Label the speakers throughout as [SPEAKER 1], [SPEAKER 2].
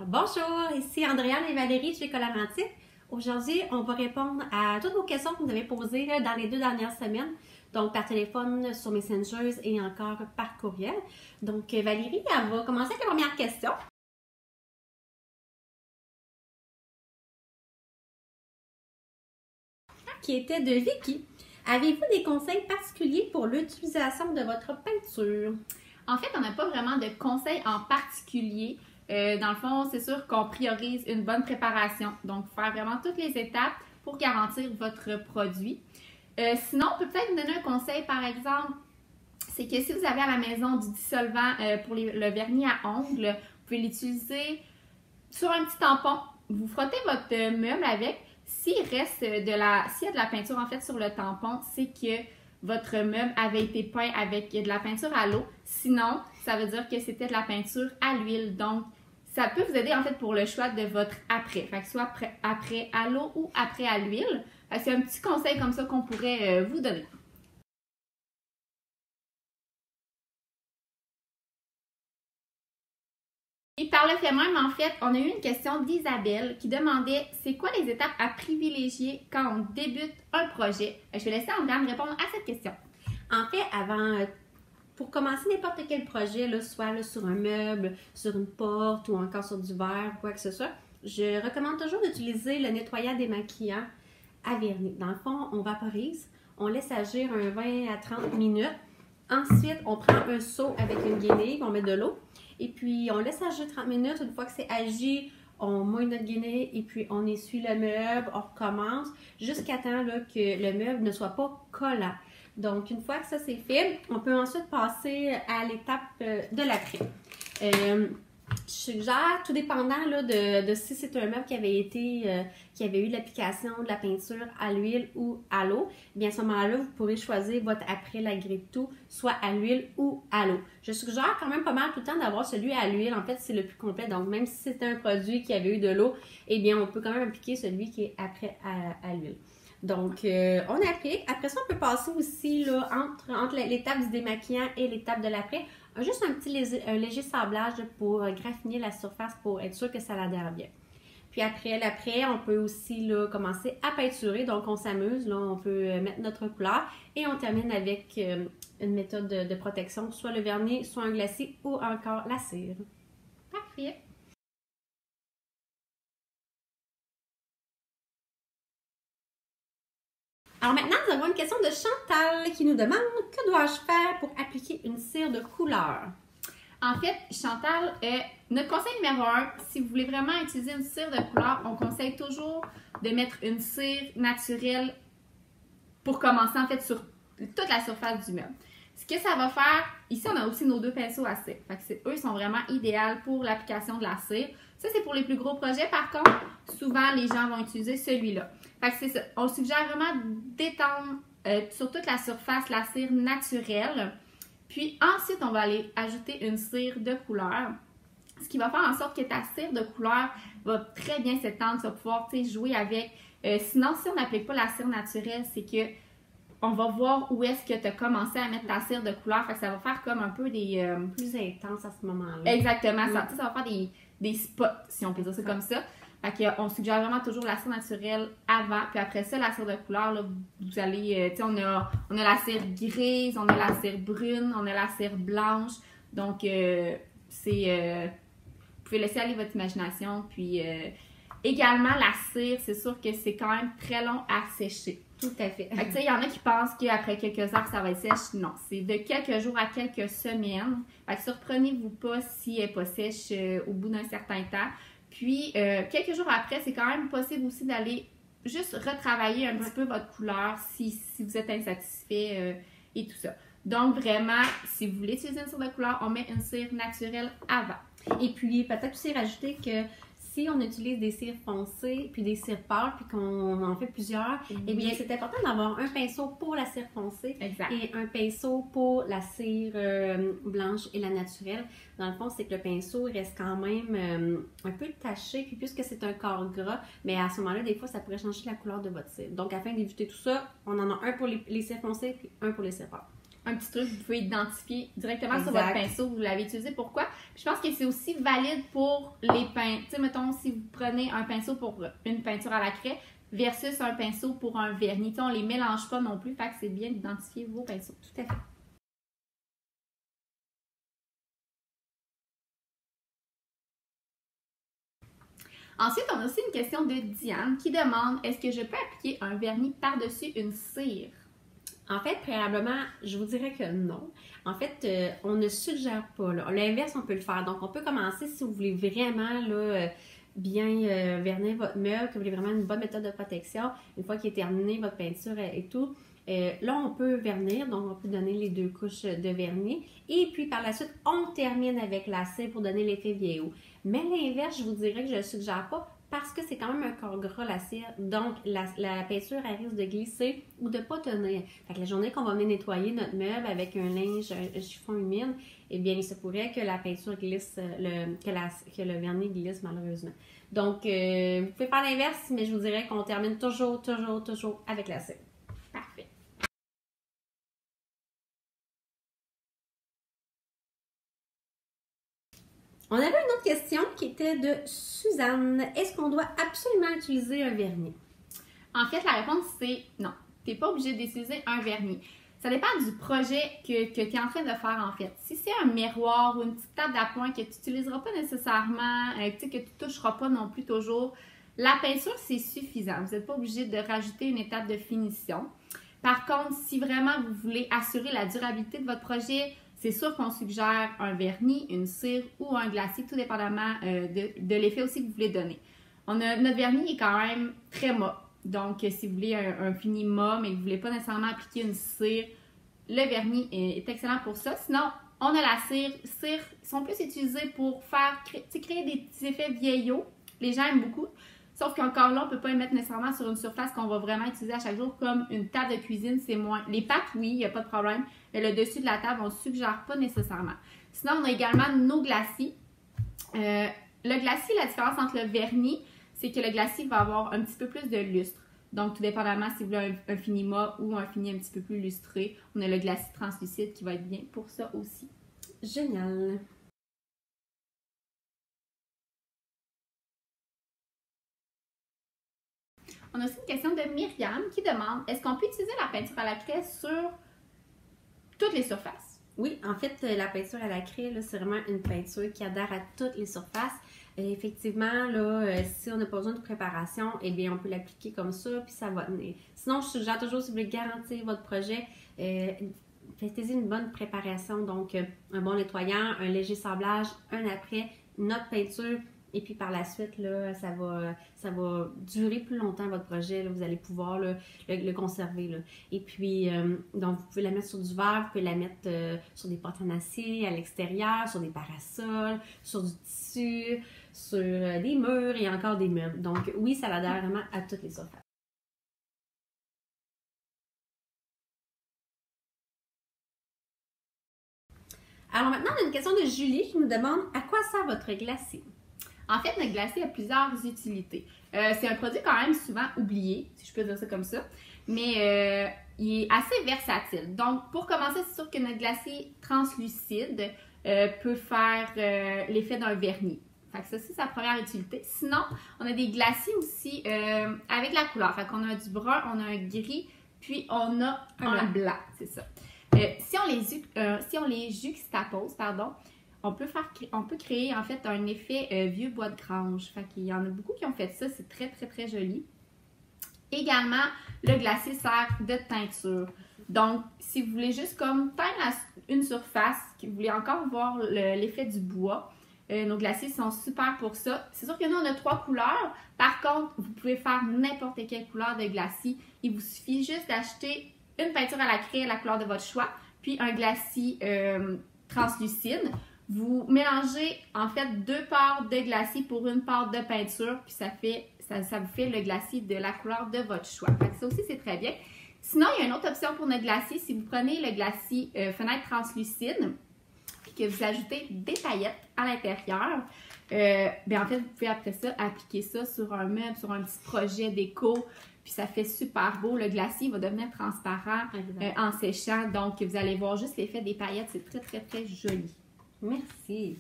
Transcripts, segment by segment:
[SPEAKER 1] Bonjour, ici Andréane et Valérie chez Colorantique. Aujourd'hui, on va répondre à toutes vos questions que vous avez posées dans les 2 dernières semaines. Donc, par téléphone, sur Messenger et encore par courriel. Donc, Valérie, elle va commencer avec la première question. Qui était de Vicky. Avez-vous des conseils particuliers pour l'utilisation de votre peinture?
[SPEAKER 2] En fait, on n'a pas vraiment de conseils en particulier. Dans le fond, c'est sûr qu'on priorise une bonne préparation. Donc, faire vraiment toutes les étapes pour garantir votre produit. Sinon, on peut peut-être vous donner un conseil, par exemple, c'est que si vous avez à la maison du dissolvant pour le vernis à ongles, vous pouvez l'utiliser sur un petit tampon. Vous frottez votre meuble avec. S'il reste s'il y a de la peinture en fait sur le tampon, c'est que votre meuble avait été peint avec de la peinture à l'eau. Sinon, ça veut dire que c'était de la peinture à l'huile. Donc, ça peut vous aider en fait pour le choix de votre après. Fait que soit après à l'eau ou après à l'huile. C'est un petit conseil comme ça qu'on pourrait vous donner. Et par le fait même, en fait, on a eu une question d'Isabelle qui demandait c'est quoi les étapes à privilégier quand on débute un projet? Je vais laisser Andréane répondre à cette question.
[SPEAKER 1] En fait, pour commencer n'importe quel projet, là, soit là, sur un meuble, sur une porte ou encore sur du verre, quoi que ce soit, je recommande toujours d'utiliser le nettoyant démaquillant à vernis. Dans le fond, on vaporise, on laisse agir un 20 à 30 minutes. Ensuite, on prend un seau avec une guenille, on met de l'eau. Et puis, on laisse agir 30 minutes. Une fois que c'est agi, on mouille notre guenille et puis on essuie le meuble, on recommence jusqu'à temps là, que le meuble ne soit pas collant. Donc, une fois que ça c'est fait, on peut ensuite passer à l'étape de l'après. Je suggère, tout dépendant là, de si c'est un meuble qui avait eu l'application de la peinture à l'huile ou à l'eau, bien à ce moment-là, vous pourrez choisir votre après la grippe tout, soit à l'huile ou à l'eau. Je suggère quand même pas mal tout le temps d'avoir celui à l'huile. En fait, c'est le plus complet. Donc, même si c'était un produit qui avait eu de l'eau, eh bien, on peut quand même appliquer celui qui est après à l'huile. Donc, on applique. Après ça, on peut passer aussi là, entre l'étape du démaquillant et l'étape de l'après. Juste un léger sablage pour graffiner la surface pour être sûr que ça adhère bien. Puis après l'après, on peut aussi là, commencer à peinturer. Donc, on s'amuse. Là, on peut mettre notre couleur et on termine avec une méthode de protection, soit le vernis, soit un glacis ou encore la cire.
[SPEAKER 2] Parfait!
[SPEAKER 1] Alors maintenant, nous avons une question de Chantal qui nous demande « Que dois-je faire pour appliquer une cire de couleur? »
[SPEAKER 2] En fait, Chantal, notre conseil numéro 1, si vous voulez vraiment utiliser une cire de couleur, on conseille toujours de mettre une cire naturelle pour commencer en fait sur toute la surface du meuble. Ce que ça va faire, ici on a aussi nos 2 pinceaux à cire. Fait que eux sont vraiment idéaux pour l'application de la cire. Ça c'est pour les plus gros projets. Par contre, souvent les gens vont utiliser celui-là. Fait que c'est ça. On suggère vraiment d'étendre sur toute la surface la cire naturelle. Puis ensuite, on va aller ajouter une cire de couleur. Ce qui va faire en sorte que ta cire de couleur va très bien s'étendre. Tu vas pouvoir jouer avec. Sinon, si on n'applique pas la cire naturelle, c'est que on va voir où est-ce que tu as commencé à mettre ta cire de couleur. Fait que ça va faire comme un peu des...
[SPEAKER 1] plus intense à ce moment-là.
[SPEAKER 2] Exactement. Ça va faire des spots, si on peut dire ça comme ça. Fait qu'on suggère vraiment toujours la cire naturelle avant. Puis après ça, la cire de couleur, là, vous allez... tu sais, on a la cire grise, on a la cire brune, on a la cire blanche. Donc, vous pouvez laisser aller votre imagination. Puis, également, la cire, c'est sûr que c'est quand même très long à sécher.
[SPEAKER 1] Tout à fait.
[SPEAKER 2] Fait que, tu sais, il y en a qui pensent qu'après quelques heures, ça va être sèche. Non, c'est de quelques jours à quelques semaines. Fait que surprenez-vous pas si elle n'est pas sèche au bout d'un certain temps. Puis, quelques jours après, c'est quand même possible aussi d'aller juste retravailler un petit peu votre couleur si vous êtes insatisfait et tout ça. Donc, vraiment, si vous voulez utiliser une cire de couleur, on met une cire naturelle avant.
[SPEAKER 1] Et puis, peut-être aussi rajouter que si on utilise des cires foncées puis des cires pâles puis qu'on en fait plusieurs, eh bien, c'est important d'avoir un pinceau pour la cire foncée et un pinceau pour la cire blanche et la naturelle. Dans le fond, c'est que le pinceau reste quand même un peu taché, puis puisque c'est un corps gras, mais à ce moment-là, des fois, ça pourrait changer la couleur de votre cire. Donc, afin d'éviter tout ça, on en a un pour les cires foncées puis un pour les cires pâles.
[SPEAKER 2] un petit truc, vous pouvez identifier directement
[SPEAKER 1] Exact.
[SPEAKER 2] sur votre pinceau, vous l'avez utilisé, pourquoi. Puis je pense que c'est aussi valide pour les peintres. Tu sais, mettons, si vous prenez un pinceau pour une peinture à la craie versus un pinceau pour un vernis, tu sais, on les mélange pas non plus, fait que c'est bien d'identifier vos pinceaux.
[SPEAKER 1] Tout à fait.
[SPEAKER 2] Ensuite, on a aussi une question de Diane qui demande, est-ce que je peux appliquer un vernis par-dessus une cire?
[SPEAKER 1] En fait, préalablement, je vous dirais que non. En fait, on ne suggère pas. L'inverse, on peut le faire. Donc, on peut commencer si vous voulez vraiment là, bien vernir votre meuble, que vous voulez vraiment une bonne méthode de protection. Une fois qu'il est terminé, votre peinture et tout, là, on peut vernir. Donc, on peut donner les 2 couches de vernis. Et puis, par la suite, on termine avec la cire pour donner l'effet vieillot. Mais l'inverse, je vous dirais que je ne le suggère pas parce que c'est quand même un corps gras, la cire. Donc, la peinture, elle risque de glisser ou de ne pas tenir. Fait que la journée qu'on va venir nettoyer notre meuble avec un linge, un chiffon humide, eh bien, il se pourrait que la peinture glisse, que le vernis glisse malheureusement. Donc, vous pouvez faire l'inverse, mais je vous dirais qu'on termine toujours avec la cire.
[SPEAKER 2] Parfait.
[SPEAKER 1] On avait une autre question qui était de Suzanne. Est-ce qu'on doit absolument utiliser un vernis?
[SPEAKER 2] En fait, la réponse, c'est non. Tu n'es pas obligé d'utiliser un vernis. Ça dépend du projet que tu es en train de faire, en fait. Si c'est un miroir ou une petite table d'appoint que tu n'utiliseras pas nécessairement, que tu ne toucheras pas non plus toujours, la peinture, c'est suffisant. Vous n'êtes pas obligé de rajouter une étape de finition. Par contre, si vraiment vous voulez assurer la durabilité de votre projet, c'est sûr qu'on suggère un vernis, une cire ou un glacis, tout dépendamment de l'effet aussi que vous voulez donner. Notre vernis est quand même très mat. Donc, si vous voulez un fini mat, mais que vous ne voulez pas nécessairement appliquer une cire, le vernis est excellent pour ça. Sinon, on a la cire. Cire sont plus utilisées pour créer des petits effets vieillots. Les gens aiment beaucoup. Sauf qu'encore là, on ne peut pas les mettre nécessairement sur une surface qu'on va vraiment utiliser à chaque jour, comme une table de cuisine, c'est moins. Les pattes, oui, il n'y a pas de problème, mais le dessus de la table, on ne suggère pas nécessairement. Sinon, on a également nos glacis. Le glacis, la différence entre le vernis, c'est que le glacis va avoir un petit peu plus de lustre. Donc, tout dépendamment si vous voulez un fini mat ou un fini un petit peu plus lustré, on a le glacis translucide qui va être bien pour ça aussi.
[SPEAKER 1] Génial!
[SPEAKER 2] On a aussi une question de Myriam qui demande, est-ce qu'on peut utiliser la peinture à la craie sur toutes les surfaces?
[SPEAKER 1] Oui, en fait, la peinture à la craie, c'est vraiment une peinture qui adhère à toutes les surfaces. Effectivement, là, si on n'a pas besoin de préparation, eh bien, on peut l'appliquer comme ça, puis ça va tenir. Sinon, je suggère toujours, si vous voulez garantir votre projet, faites-y une bonne préparation. Donc, un bon nettoyant, un léger sablage, un après, notre peinture. Et puis par la suite, là, ça va durer plus longtemps votre projet. Là, vous allez pouvoir le conserver. Là. Et puis, donc, vous pouvez la mettre sur du verre, vous pouvez la mettre sur des portes en acier, à l'extérieur, sur des parasols, sur du tissu, sur des murs et encore des meubles. Donc, oui, ça adhère vraiment à toutes les surfaces. Alors maintenant, on a une question de Julie qui nous demande à quoi sert votre glacis?
[SPEAKER 2] En fait, notre glacis a plusieurs utilités. C'est un produit quand même souvent oublié, si je peux dire ça comme ça, mais il est assez versatile. Donc, pour commencer, c'est sûr que notre glacis translucide peut faire l'effet d'un vernis. Fait que ça, c'est sa première utilité. Sinon, on a des glacis aussi avec la couleur. Fait qu'on a du brun, on a un gris, puis on a un blanc, c'est ça. Si on les juxtapose, on peut créer en fait un effet vieux bois de grange. Fait qu'il y en a beaucoup qui ont fait ça, c'est très très très joli. Également, le glacis sert de teinture. Donc, si vous voulez juste comme teindre une surface, que vous voulez encore voir l'effet du bois, nos glacis sont super pour ça. C'est sûr que nous, on a 3 couleurs. Par contre, vous pouvez faire n'importe quelle couleur de glacis. Il vous suffit juste d'acheter une peinture à la craie à la couleur de votre choix, puis un glacis translucide. Vous mélangez en fait 2 parts de glacis pour une part de peinture, puis ça vous fait le glacis de la couleur de votre choix. Fait que ça aussi, c'est très bien. Sinon, il y a une autre option pour notre glacis. Si vous prenez le glacis fenêtre translucide, puis que vous ajoutez des paillettes à l'intérieur, bien en fait, vous pouvez après ça appliquer ça sur un meuble, sur un petit projet déco, Puis ça fait super beau. Le glacis va devenir transparent en séchant. Donc, vous allez voir juste l'effet des paillettes. C'est très, très, très joli.
[SPEAKER 1] Merci.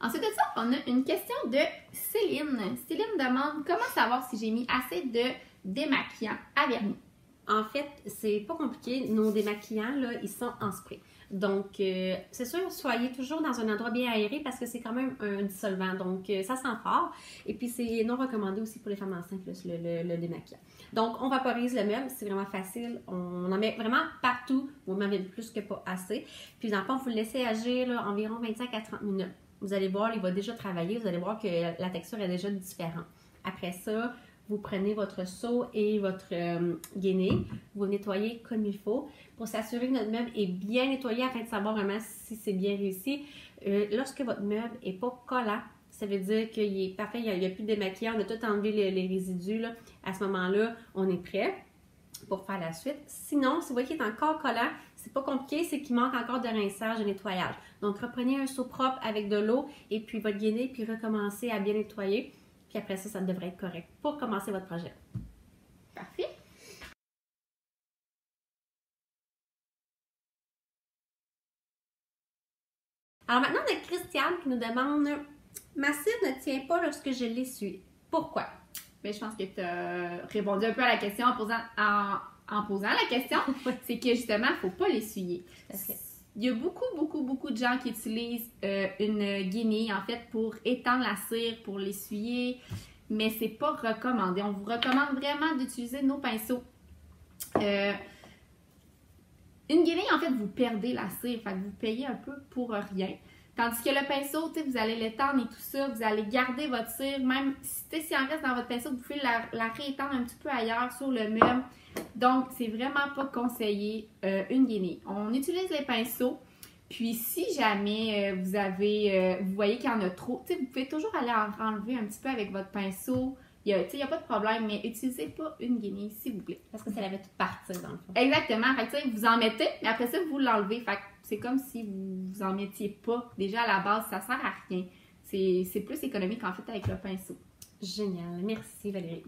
[SPEAKER 2] Ensuite de ça, on a une question de Céline. Céline demande comment savoir si j'ai mis assez de démaquillant à vernis.
[SPEAKER 1] En fait, c'est pas compliqué. Nos démaquillants, là, ils sont en spray. Donc, c'est sûr, soyez toujours dans un endroit bien aéré parce que c'est quand même un dissolvant. Donc, ça sent fort. Et puis, c'est non recommandé aussi pour les femmes enceintes, là, le démaquillant. Donc, on vaporise le meuble. C'est vraiment facile. On en met vraiment partout. Vous m'en mettez plus que pas assez. Puis, dans le fond, vous le laissez agir là, environ 25 à 30 minutes. Vous allez voir, il va déjà travailler. Vous allez voir que la texture est déjà différente. Après ça, vous prenez votre seau et votre guenille, vous nettoyez comme il faut pour s'assurer que notre meuble est bien nettoyé afin de savoir vraiment si c'est bien réussi. Lorsque votre meuble n'est pas collant, ça veut dire qu'il est parfait, il n'y a plus de démaquillant, on a tout enlevé les résidus. Là. À ce moment-là, on est prêt pour faire la suite. Sinon, si vous voyez qu'il est encore collant, c'est pas compliqué, c'est qu'il manque encore de rinçage, de nettoyage. Donc, reprenez un seau propre avec de l'eau et puis votre guenille, puis recommencez à bien nettoyer. Puis après ça, ça devrait être correct pour commencer votre projet.
[SPEAKER 2] Parfait.
[SPEAKER 1] Alors maintenant, on a Christiane qui nous demande « Ma cire ne tient pas lorsque je l'essuie. Pourquoi? »
[SPEAKER 2] Mais je pense que tu as répondu un peu à la question en posant la question. C'est que justement, il ne faut pas l'essuyer. Il y a beaucoup de gens qui utilisent une guenille, en fait, pour étendre la cire, pour l'essuyer, mais c'est pas recommandé. On vous recommande vraiment d'utiliser nos pinceaux. Une guenille, en fait, vous perdez la cire, fait que vous payez un peu pour rien. Tandis que le pinceau, vous allez l'étendre et tout ça, vous allez garder votre cire, même si en reste dans votre pinceau, vous pouvez la réétendre un petit peu ailleurs sur le meuble. Donc, c'est vraiment pas conseillé une guenille. On utilise les pinceaux, puis si jamais vous voyez qu'il y en a trop, vous pouvez toujours aller en enlever un petit peu avec votre pinceau. Il n'y a pas de problème, mais utilisez pas une guenille, s'il vous plaît.
[SPEAKER 1] Parce que ça la fait toute partir dans le fond.
[SPEAKER 2] Exactement. Fait que, vous en mettez, mais après ça, vous l'enlevez. Fait que c'est comme si vous en mettiez pas. Déjà, à la base, ça sert à rien. C'est plus économique, en fait, avec le pinceau.
[SPEAKER 1] Génial. Merci, Valérie.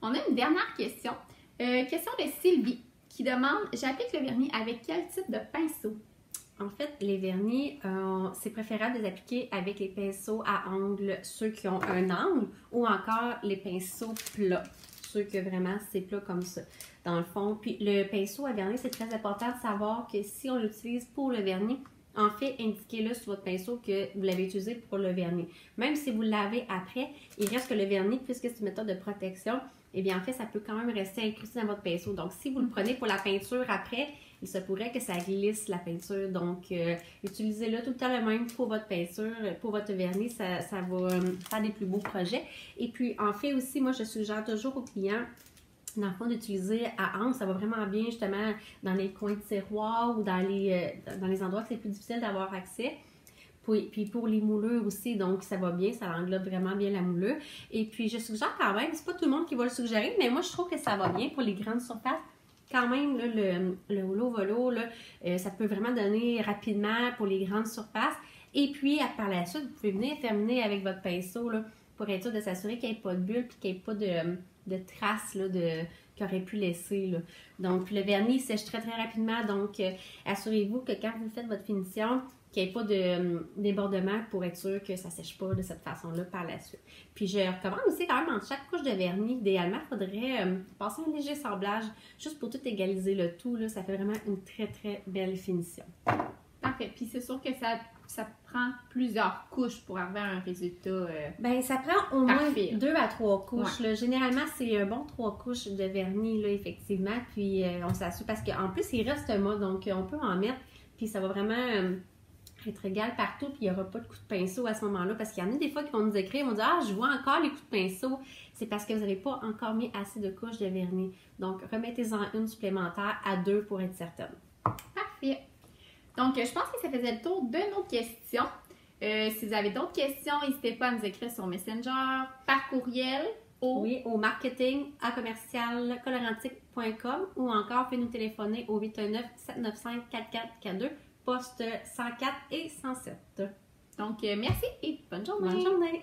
[SPEAKER 2] On a une dernière question. Question de Sylvie qui demande « J'applique le vernis avec quel type de pinceau? »
[SPEAKER 1] En fait, les vernis, c'est préférable de les appliquer avec les pinceaux à ongles, ceux qui ont un angle, ou encore les pinceaux plats, ceux que vraiment c'est plat comme ça, dans le fond. Puis le pinceau à vernis, c'est très important de savoir que si on l'utilise pour le vernis, en fait, indiquez-le sur votre pinceau que vous l'avez utilisé pour le vernis. Même si vous le lavez après, il reste que le vernis, puisque c'est une méthode de protection, eh bien en fait, ça peut quand même rester incrusté dans votre pinceau. Donc, si vous le prenez pour la peinture après, il se pourrait que ça glisse la peinture. Donc, utilisez-le tout le temps le même pour votre peinture, pour votre vernis. Ça va faire des plus beaux projets. Et puis, en fait aussi, moi, je suggère toujours aux clients, dans le fond, d'utiliser à angle. Ça va vraiment bien, justement, dans les coins de tiroir ou dans les endroits que c'est plus difficile d'avoir accès. Puis pour les moulures aussi, donc ça va bien, ça englobe vraiment bien la moulure. Et puis, je suggère quand même, c'est pas tout le monde qui va le suggérer, mais moi, je trouve que ça va bien pour les grandes surfaces. Quand même, là, le rouleau volo, là, ça peut vraiment donner rapidement pour les grandes surfaces. Et puis, par la suite, vous pouvez venir terminer avec votre pinceau là, pour être sûr de s'assurer qu'il n'y ait pas de bulles et qu'il n'y ait pas de traces là, qu'il aurait pu laisser. Là. Donc, le vernis sèche très, très rapidement. Donc, assurez-vous que quand vous faites votre finition, qu'il n'y ait pas de débordement pour être sûr que ça ne sèche pas de cette façon-là par la suite. Puis je recommande aussi quand même entre chaque couche de vernis, idéalement, il faudrait passer un léger sablage juste pour tout égaliser le tout. Là, ça fait vraiment une très très belle finition.
[SPEAKER 2] Parfait. Puis c'est sûr que ça prend plusieurs couches pour arriver à un résultat
[SPEAKER 1] Bien, ça prend au moins
[SPEAKER 2] parfait.
[SPEAKER 1] 2 à 3 couches.
[SPEAKER 2] Ouais.
[SPEAKER 1] Là. Généralement, c'est un bon 3 couches de vernis, là, effectivement. Puis on s'assure parce qu'en plus, il reste un mois, donc on peut en mettre. Puis ça va vraiment être égal partout, puis il n'y aura pas de coup de pinceau à ce moment-là, parce qu'il y en a des fois qui vont nous écrire, ils vont dire « Ah, je vois encore les coups de pinceau. » C'est parce que vous n'avez pas encore mis assez de couches de vernis. Donc, remettez-en une supplémentaire à 2 pour être certaine.
[SPEAKER 2] Parfait. Donc, je pense que ça faisait le tour de nos questions. Si vous avez d'autres questions, n'hésitez pas à nous écrire sur Messenger, par courriel,
[SPEAKER 1] Oui, au marketing à commercialcolorantique.com ou encore fais-nous téléphoner au 819-795-4442, poste 104 et 107.
[SPEAKER 2] Donc, merci et bonne journée.
[SPEAKER 1] Bonne journée!